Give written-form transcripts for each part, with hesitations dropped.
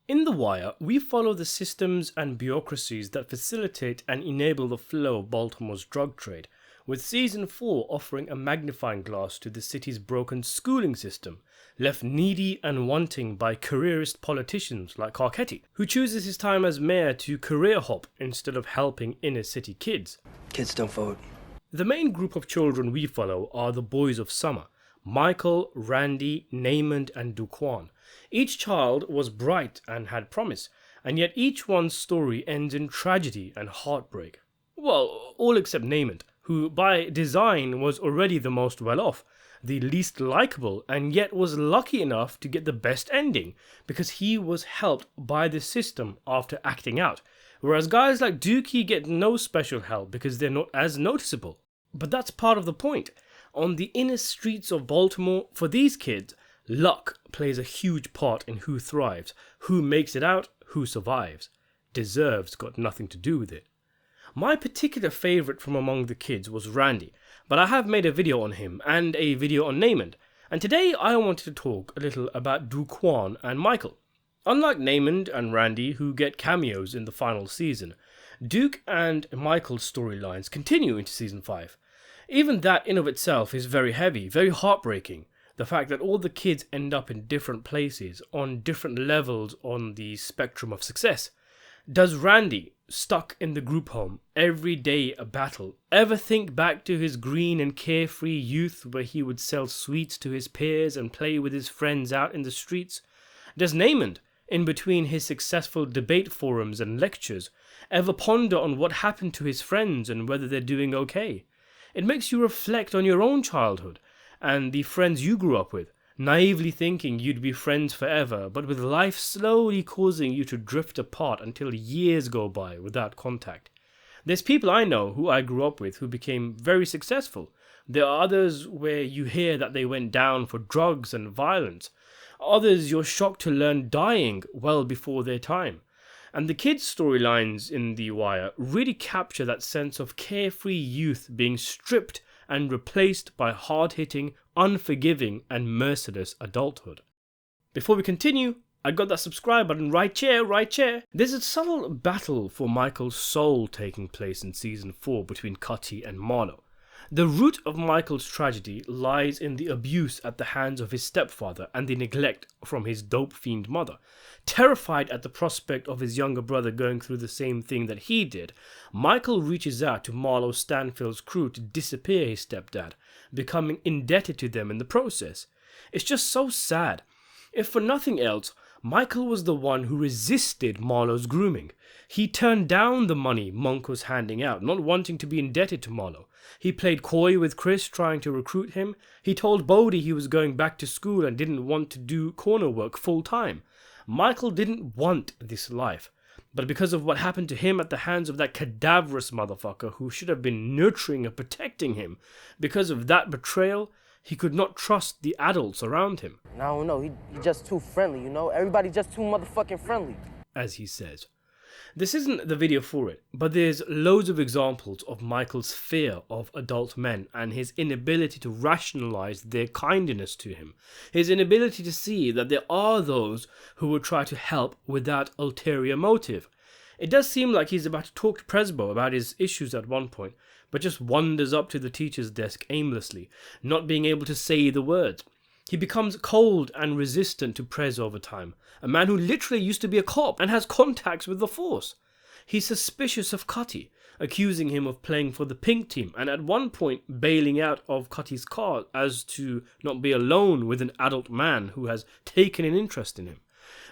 In The Wire, we follow the systems and bureaucracies that facilitate and enable the flow of Baltimore's drug trade, with Season 4 offering a magnifying glass to the city's broken schooling system, left needy and wanting by careerist politicians like Carcetti, who chooses his time as mayor to career hop instead of helping inner city kids. Kids don't vote. The main group of children we follow are the boys of summer: Michael, Randy, Naymond and Duquan. Each child was bright and had promise, and yet each one's story ends in tragedy and heartbreak. Well, all except Naymond, who by design was already the most well-off, the least likable, and yet was lucky enough to get the best ending, because he was helped by the system after acting out, whereas guys like Dukie get no special help because they're not as noticeable. But that's part of the point. On the inner streets of Baltimore, for these kids, luck plays a huge part in who thrives, who makes it out, who survives. Deserve's got nothing to do with it. My particular favourite from among the kids was Randy, but I have made a video on him and a video on Naymond, and today I wanted to talk a little about Duquan and Michael. Unlike Naymond and Randy, who get cameos in the final season, Duke and Michael's storylines continue into Season 5. Even that in of itself is very heavy, very heartbreaking. The fact that all the kids end up in different places, on different levels on the spectrum of success. Does Randy, stuck in the group home, every day a battle, ever think back to his green and carefree youth where he would sell sweets to his peers and play with his friends out in the streets? Does Naymond, in between his successful debate forums and lectures, ever ponder on what happened to his friends and whether they're doing okay? It makes you reflect on your own childhood and the friends you grew up with, naively thinking you'd be friends forever, but with life slowly causing you to drift apart until years go by without contact. There's people I know who I grew up with who became very successful. There are others where you hear that they went down for drugs and violence. Others you're shocked to learn dying well before their time. And the kids' storylines in The Wire really capture that sense of carefree youth being stripped and replaced by hard-hitting, unforgiving and merciless adulthood. Before we continue, I got that subscribe button right here. There's a subtle battle for Michael's soul taking place in Season 4 between Cutty and Marlowe. The root of Michael's tragedy lies in the abuse at the hands of his stepfather and the neglect from his dope fiend mother. Terrified at the prospect of his younger brother going through the same thing that he did, Michael reaches out to Marlowe Stanfield's crew to disappear his stepdad, becoming indebted to them in the process. It's just so sad. If for nothing else, Michael was the one who resisted Marlowe's grooming. He turned down the money Monk was handing out, not wanting to be indebted to Marlowe. He played coy with Chris, trying to recruit him. He told Bodie he was going back to school and didn't want to do corner work full time. Michael didn't want this life, but because of what happened to him at the hands of that cadaverous motherfucker who should have been nurturing and protecting him, because of that betrayal, he could not trust the adults around him. I don't know, he just too friendly, you know? Everybody just too motherfucking friendly. As he says. This isn't the video for it, but there's loads of examples of Michael's fear of adult men and his inability to rationalize their kindness to him. His inability to see that there are those who will try to help without ulterior motive. It does seem like he's about to talk to Presbo about his issues at one point, but just wanders up to the teacher's desk aimlessly, not being able to say the words. He becomes cold and resistant to Prez over time, a man who literally used to be a cop and has contacts with the Force. He's suspicious of Cutty, accusing him of playing for the pink team, and at one point bailing out of Cutty's car as to not be alone with an adult man who has taken an interest in him.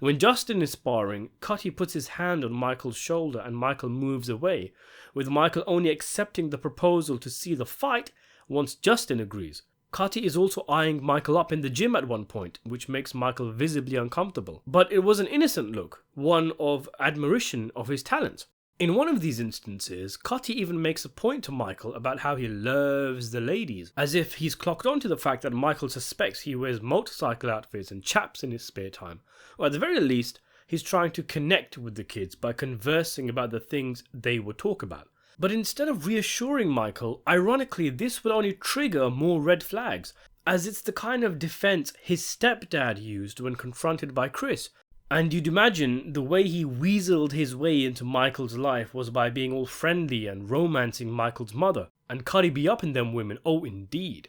When Justin is sparring, Cutty puts his hand on Michael's shoulder and Michael moves away, with Michael only accepting the proposal to see the fight once Justin agrees. Cutty is also eyeing Michael up in the gym at one point, which makes Michael visibly uncomfortable. But it was an innocent look, one of admiration of his talents. In one of these instances, Cutty even makes a point to Michael about how he loves the ladies, as if he's clocked on to the fact that Michael suspects he wears motorcycle outfits and chaps in his spare time. Or at the very least, he's trying to connect with the kids by conversing about the things they would talk about. But instead of reassuring Michael, ironically this will only trigger more red flags, as it's the kind of defense his stepdad used when confronted by Chris. And you'd imagine the way he weaseled his way into Michael's life was by being all friendly and romancing Michael's mother. And Cuddy be up in them women, oh indeed.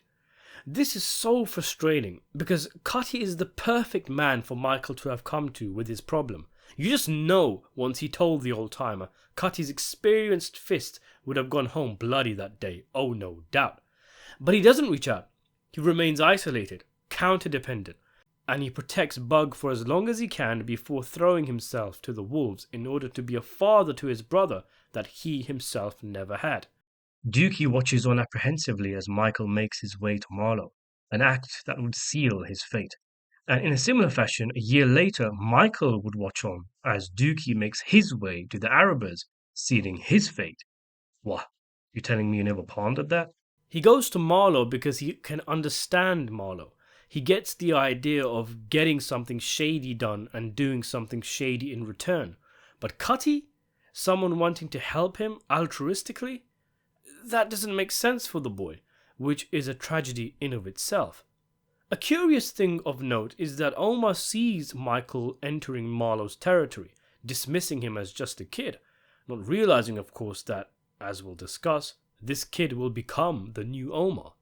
This is so frustrating because Cuddy is the perfect man for Michael to have come to with his problem. You just know once he told the old timer, Cuddy's experienced fist would have gone home bloody that day, oh no doubt. But he doesn't reach out. He remains isolated, counter-dependent, and he protects Bug for as long as he can before throwing himself to the wolves in order to be a father to his brother that he himself never had. Dukie watches on apprehensively as Michael makes his way to Marlow, an act that would seal his fate. And in a similar fashion, a year later, Michael would watch on as Dukie makes his way to the Arabers, sealing his fate. What? You telling me you never pondered that? He goes to Marlow because he can understand Marlow. He gets the idea of getting something shady done and doing something shady in return. But Cuddy? Someone wanting to help him altruistically? That doesn't make sense for the boy, which is a tragedy in of itself. A curious thing of note is that Omar sees Michael entering Marlow's territory, dismissing him as just a kid, not realizing of course that, as we'll discuss, this kid will become the new Omar.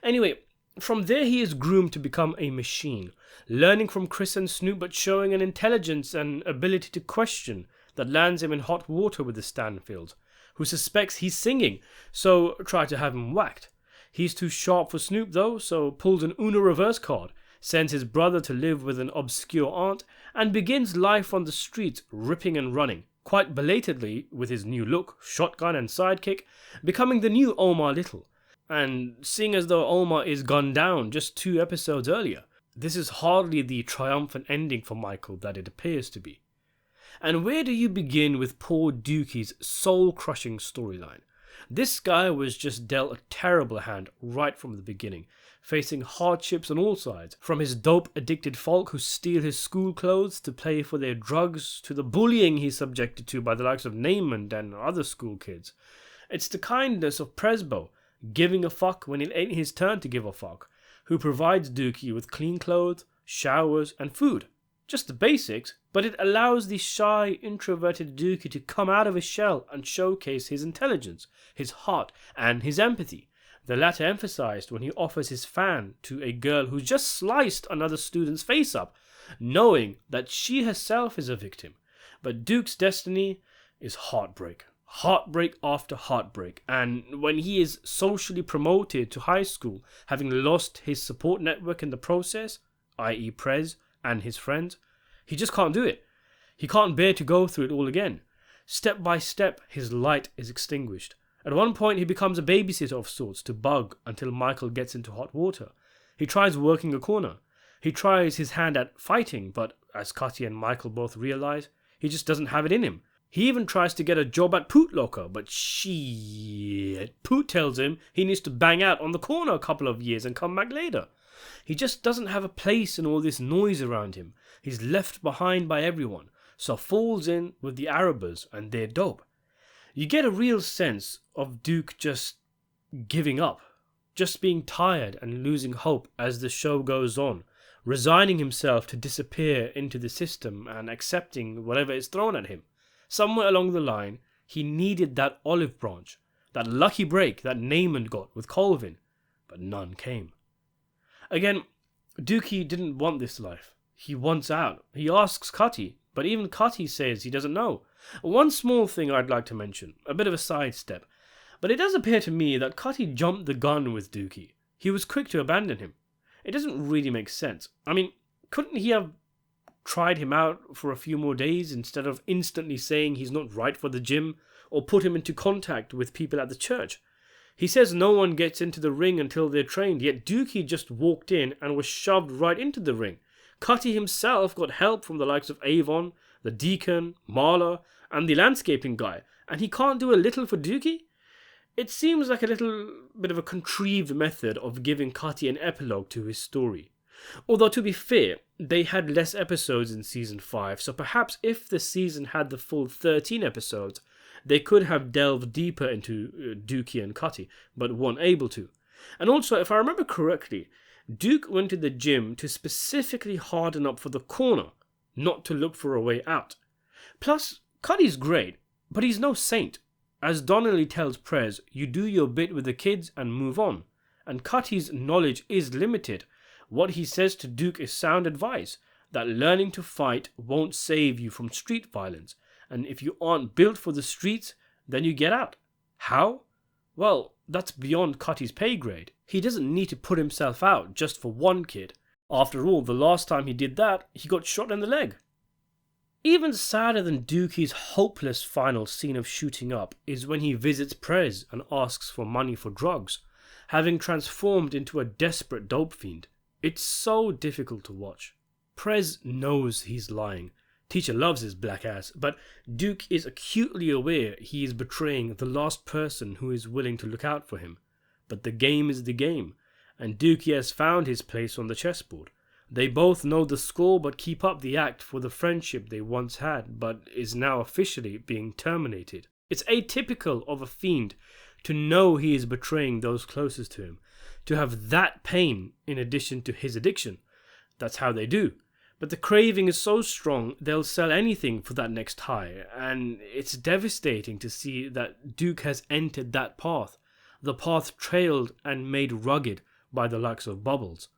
Anyway, from there he is groomed to become a machine, learning from Chris and Snoop but showing an intelligence and ability to question that lands him in hot water with the Stanfields, who suspects he's singing, so try to have him whacked. He's too sharp for Snoop though, so pulls an Uno reverse card, sends his brother to live with an obscure aunt, and begins life on the streets ripping and running, quite belatedly with his new look, shotgun and sidekick, becoming the new Omar Little. And seeing as though Omar is gunned down just 2 episodes earlier, this is hardly the triumphant ending for Michael that it appears to be. And where do you begin with poor Dukie's soul-crushing storyline? This guy was just dealt a terrible hand right from the beginning, facing hardships on all sides, from his dope-addicted folk who steal his school clothes to pay for their drugs, to the bullying he's subjected to by the likes of Naymond and other school kids. It's the kindness of Presbo, giving a fuck when it ain't his turn to give a fuck, who provides Dukie with clean clothes, showers, and food. Just the basics, but it allows the shy, introverted Dukie to come out of his shell and showcase his intelligence, his heart, and his empathy. The latter emphasized when he offers his fan to a girl who just sliced another student's face up, knowing that she herself is a victim. But Duke's destiny is heartbreak. Heartbreak after heartbreak, and when he is socially promoted to high school, having lost his support network in the process, i.e. Prez and his friends, he just can't do it. He can't bear to go through it all again. Step by step, his light is extinguished. At one point, he becomes a babysitter of sorts to Bug until Michael gets into hot water. He tries working a corner. He tries his hand at fighting, but as Cuddy and Michael both realize, he just doesn't have it in him. He even tries to get a job at Poot Locker, but shit. Poot tells him he needs to bang out on the corner a couple of years and come back later. He just doesn't have a place in all this noise around him. He's left behind by everyone, so falls in with the Arabers and their dope. You get a real sense of Duke just giving up, just being tired and losing hope as the show goes on, resigning himself to disappear into the system and accepting whatever is thrown at him. Somewhere along the line, he needed that olive branch, that lucky break that Naymond got with Colvin, but none came. Again, Dukie didn't want this life. He wants out. He asks Cuddy, but even Cuddy says he doesn't know. One small thing I'd like to mention, a bit of a sidestep, but it does appear to me that Cuddy jumped the gun with Dukie. He was quick to abandon him. It doesn't really make sense. I mean, couldn't he have tried him out for a few more days instead of instantly saying he's not right for the gym, or put him into contact with people at the church? He says no one gets into the ring until they're trained, yet Dukie just walked in and was shoved right into the ring. Cuddy himself got help from the likes of Avon, the deacon, Marla, and the landscaping guy, and he can't do a little for Dukie? It seems like a little bit of a contrived method of giving Cuddy an epilogue to his story. Although, to be fair, they had less episodes in Season 5, so perhaps if the season had the full 13 episodes, they could have delved deeper into Dukie and Cuddy, but weren't able to. And also, if I remember correctly, Duke went to the gym to specifically harden up for the corner, not to look for a way out. Plus, Cuddy's great, but he's no saint. As Donnelly tells Prez, you do your bit with the kids and move on. And Cuddy's knowledge is limited. What he says to Duke is sound advice, that learning to fight won't save you from street violence. And if you aren't built for the streets, then you get out. How? Well, that's beyond Cuddy's pay grade. He doesn't need to put himself out just for one kid. After all, the last time he did that, he got shot in the leg. Even sadder than Dukie's hopeless final scene of shooting up is when he visits Prez and asks for money for drugs, having transformed into a desperate dope fiend. It's so difficult to watch. Prez knows he's lying. Teacher loves his black ass, but Duke is acutely aware he is betraying the last person who is willing to look out for him. But the game is the game, and Dukie has found his place on the chessboard. They both know the score but keep up the act for the friendship they once had but is now officially being terminated. It's atypical of a fiend to know he is betraying those closest to him, to have that pain in addition to his addiction. That's how they do. But the craving is so strong they'll sell anything for that next high, and it's devastating to see that Duke has entered that path, the path trailed and made rugged by the likes of Bubbles.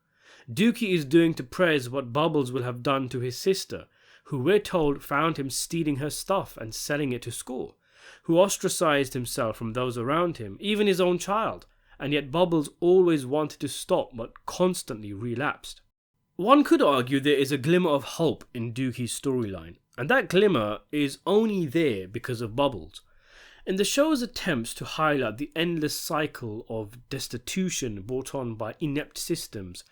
Dukie is doing to Prez what Bubbles will have done to his sister, who we're told found him stealing her stuff and selling it to school, who ostracized himself from those around him, even his own child, and yet Bubbles always wanted to stop but constantly relapsed. One could argue there is a glimmer of hope in Dukie's storyline, and that glimmer is only there because of Bubbles. In the show's attempts to highlight the endless cycle of destitution brought on by inept systems,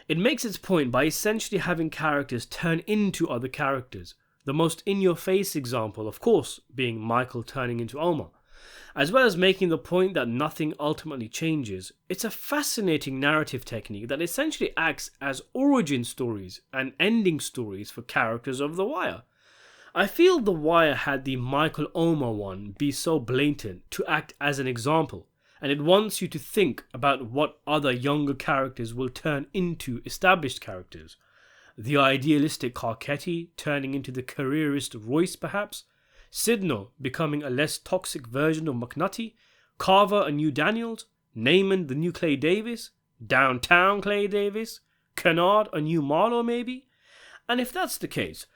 it makes its point by essentially having characters turn into other characters, the most in-your-face example, of course, being Michael turning into Omar. As well as making the point that nothing ultimately changes, it's a fascinating narrative technique that essentially acts as origin stories and ending stories for characters of The Wire. I feel The Wire had the Michael Omar one be so blatant to act as an example, and it wants you to think about what other younger characters will turn into established characters. The idealistic Carcetti turning into the careerist Royce perhaps, Sidno becoming a less toxic version of McNutty, Carver a new Daniels, Naymond the new Clay Davis, Downtown Clay Davis, Kennard a new Marlowe maybe? And if that's the case,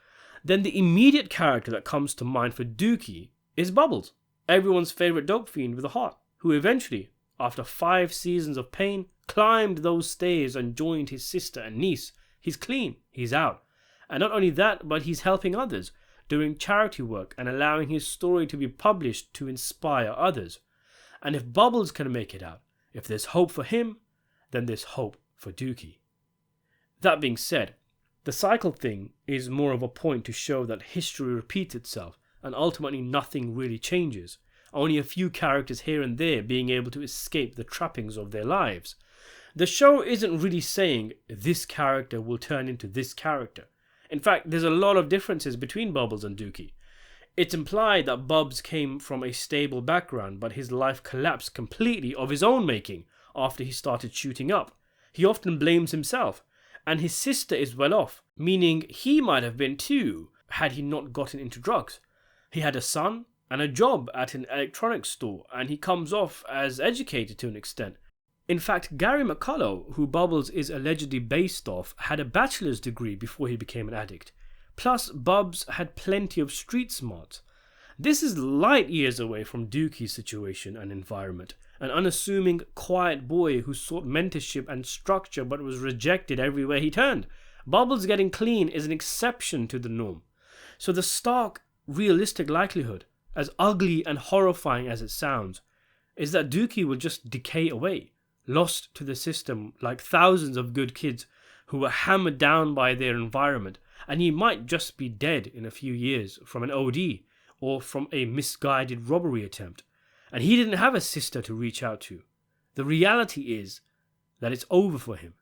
then the immediate character that comes to mind for Dukie is Bubbles, everyone's favourite dope fiend with a heart, who eventually, after 5 seasons of pain, climbed those stairs and joined his sister and niece. He's clean, he's out. And not only that, but he's helping others, doing charity work and allowing his story to be published to inspire others. And if Bubbles can make it out, if there's hope for him, then there's hope for Dukie. That being said, the cycle thing is more of a point to show that history repeats itself and ultimately nothing really changes. Only a few characters here and there being able to escape the trappings of their lives. The show isn't really saying this character will turn into this character. In fact, there's a lot of differences between Bubbles and Dukie. It's implied that Bubs came from a stable background, but his life collapsed completely of his own making after he started shooting up. He often blames himself, and his sister is well off, meaning he might have been too had he not gotten into drugs. He had a son and a job at an electronics store, and he comes off as educated to an extent. In fact, Gary McCullough, who Bubbles is allegedly based off, had a bachelor's degree before he became an addict. Plus, Bubs had plenty of street smarts. This is light years away from Dukie's situation and environment, an unassuming, quiet boy who sought mentorship and structure but was rejected everywhere he turned. Bubbles getting clean is an exception to the norm. So the stark, realistic likelihood, as ugly and horrifying as it sounds, is that Dukie will just decay away, lost to the system like thousands of good kids who were hammered down by their environment, and he might just be dead in a few years from an OD or from a misguided robbery attempt. And he didn't have a sister to reach out to. The reality is that it's over for him.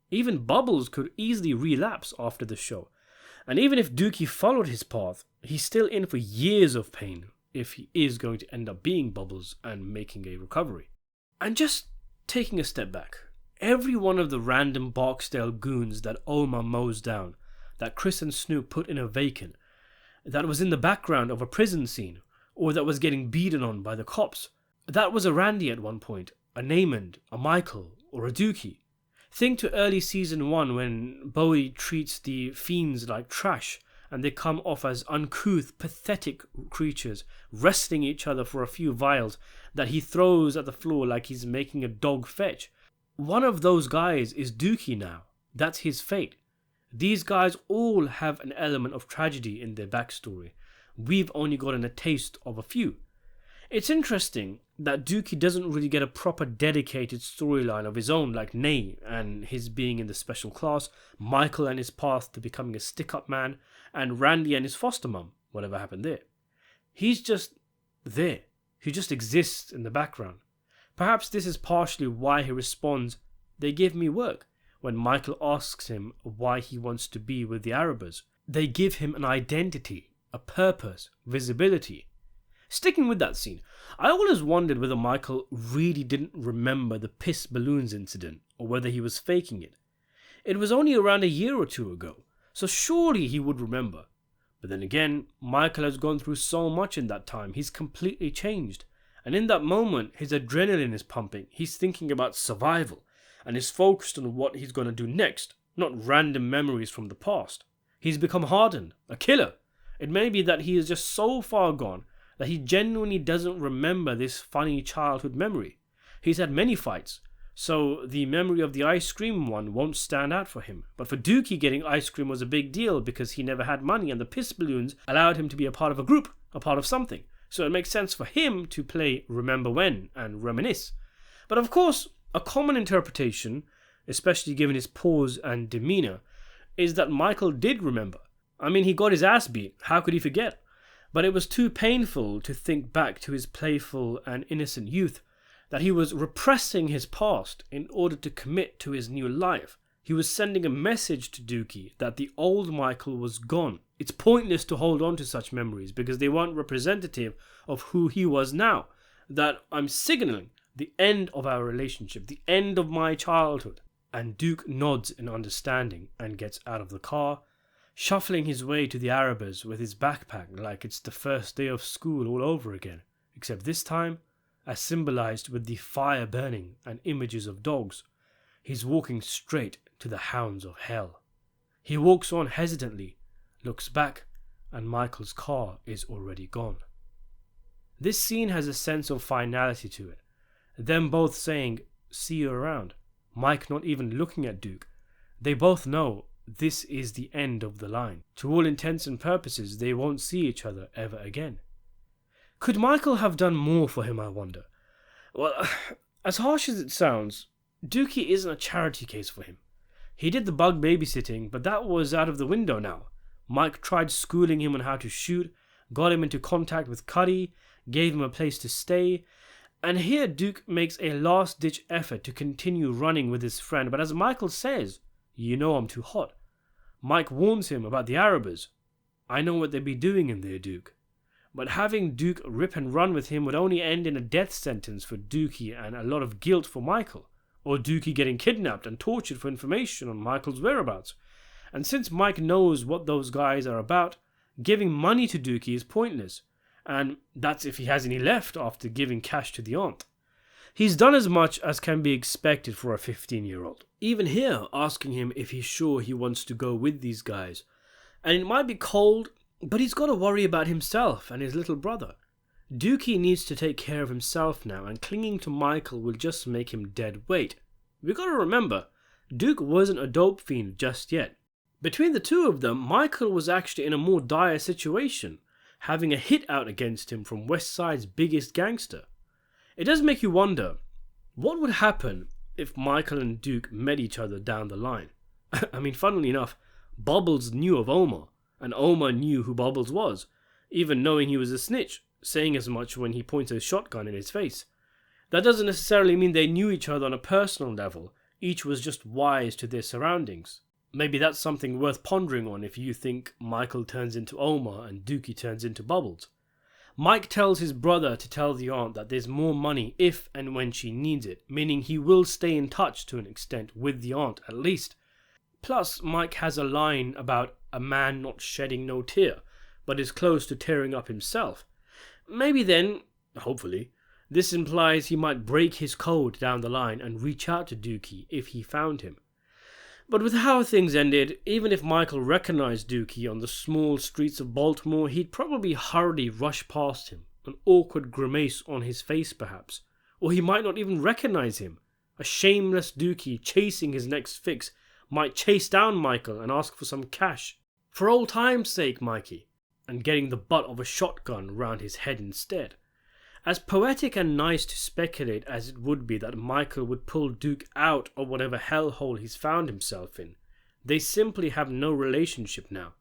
Even Bubbles could easily relapse after the show. And even if Dukie followed his path, he's still in for years of pain if he is going to end up being Bubbles and making a recovery. And just Taking a step back, every one of the random Barksdale goons that Omar mows down, that Chris and Snoop put in a vacant, that was in the background of a prison scene, or that was getting beaten on by the cops, that was a Randy at one point, a Naymond, a Michael, or a Dukie. Think to early season 1 when Bowie treats the fiends like trash and they come off as uncouth, pathetic creatures, wrestling each other for a few vials that he throws at the floor like he's making a dog fetch. One of those guys is Dukie now. That's his fate. These guys all have an element of tragedy in their backstory. We've only gotten a taste of a few. It's interesting that Dukie doesn't really get a proper dedicated storyline of his own like Nay and his being in the special class, Michael and his path to becoming a stick-up man, and Randy and his foster mum, whatever happened there. He's just there. He just exists in the background. Perhaps this is partially why he responds, "They give me work," when Michael asks him why he wants to be with the Arabers. They give him an identity, a purpose, visibility. Sticking with that scene, I always wondered whether Michael really didn't remember the piss balloons incident or whether he was faking it. It was only around a year or two ago, so surely he would remember. But then again, Michael has gone through so much in that time, he's completely changed. And in that moment, his adrenaline is pumping, he's thinking about survival, and is focused on what he's going to do next, not random memories from the past. He's become hardened, a killer. It may be that he is just so far gone that he genuinely doesn't remember this funny childhood memory. He's had many fights, so the memory of the ice cream one won't stand out for him. But for Dukie, getting ice cream was a big deal because he never had money and the piss balloons allowed him to be a part of a group, a part of something. So it makes sense for him to play Remember When and reminisce. But of course, a common interpretation, especially given his pose and demeanour, is that Michael did remember. I mean, he got his ass beat, how could he forget? But it was too painful to think back to his playful and innocent youth, that he was repressing his past in order to commit to his new life. He was sending a message to Dukie that the old Michael was gone. It's pointless to hold on to such memories because they weren't representative of who he was now. That I'm signaling the end of our relationship, the end of my childhood. And Duke nods in understanding and gets out of the car, shuffling his way to the Arabers with his backpack like it's the first day of school all over again, except this time, as symbolized with the fire burning and images of dogs, he's walking straight to the hounds of hell. He walks on hesitantly, looks back, and Michael's car is already gone. This scene has a sense of finality to it, them both saying, "See you around," Mike not even looking at Duke. They both know this is the end of the line. To all intents and purposes, they won't see each other ever again. Could Michael have done more for him, I wonder? Well, as harsh as it sounds, Dukie isn't a charity case for him. He did the bug babysitting, but that was out of the window now. Mike tried schooling him on how to shoot, got him into contact with Cuddy, gave him a place to stay, and here Duke makes a last-ditch effort to continue running with his friend, but as Michael says, "You know I'm too hot." Mike warns him about the Arabers. "I know what they'd be doing in there, Duke." But having Duke rip and run with him would only end in a death sentence for Dukie and a lot of guilt for Michael, or Dukie getting kidnapped and tortured for information on Michael's whereabouts. And since Mike knows what those guys are about, giving money to Dukie is pointless, and that's if he has any left after giving cash to the aunt. He's done as much as can be expected for a 15-year-old. Even here, asking him if he's sure he wants to go with these guys. And it might be cold, but he's got to worry about himself and his little brother. Dukie needs to take care of himself now, and clinging to Michael will just make him dead weight. We got to remember, Duke wasn't a dope fiend just yet. Between the two of them, Michael was actually in a more dire situation, having a hit out against him from West Side's biggest gangster. It does make you wonder, what would happen if Michael and Duke met each other down the line? I mean, funnily enough, Bubbles knew of Omar, and Omar knew who Bubbles was, even knowing he was a snitch, saying as much when he points a shotgun in his face. That doesn't necessarily mean they knew each other on a personal level, each was just wise to their surroundings. Maybe that's something worth pondering on if you think Michael turns into Omar and Dukie turns into Bubbles. Mike tells his brother to tell the aunt that there's more money if and when she needs it, meaning he will stay in touch to an extent with the aunt at least. Plus, Mike has a line about a man not shedding no tear, but is close to tearing up himself. Maybe then, hopefully, this implies he might break his code down the line and reach out to Dukie if he found him. But with how things ended, even if Michael recognized Dukie on the small streets of Baltimore, he'd probably hurriedly rush past him, an awkward grimace on his face perhaps. Or he might not even recognize him. A shameless Dukie chasing his next fix might chase down Michael and ask for some cash. For old time's sake, Mikey, and getting the butt of a shotgun round his head instead. As poetic and nice to speculate as it would be that Michael would pull Duke out of whatever hellhole he's found himself in, they simply have no relationship now.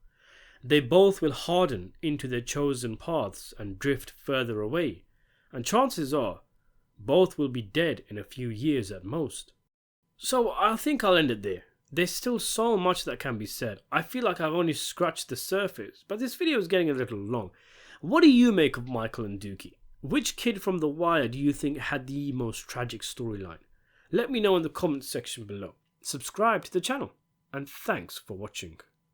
They both will harden into their chosen paths and drift further away, and chances are, both will be dead in a few years at most. So I think I'll end it there. There's still so much that can be said. I feel like I've only scratched the surface, but this video is getting a little long. What do you make of Michael and Dukie? Which kid from The Wire do you think had the most tragic storyline? Let me know in the comments section below. Subscribe to the channel, and thanks for watching.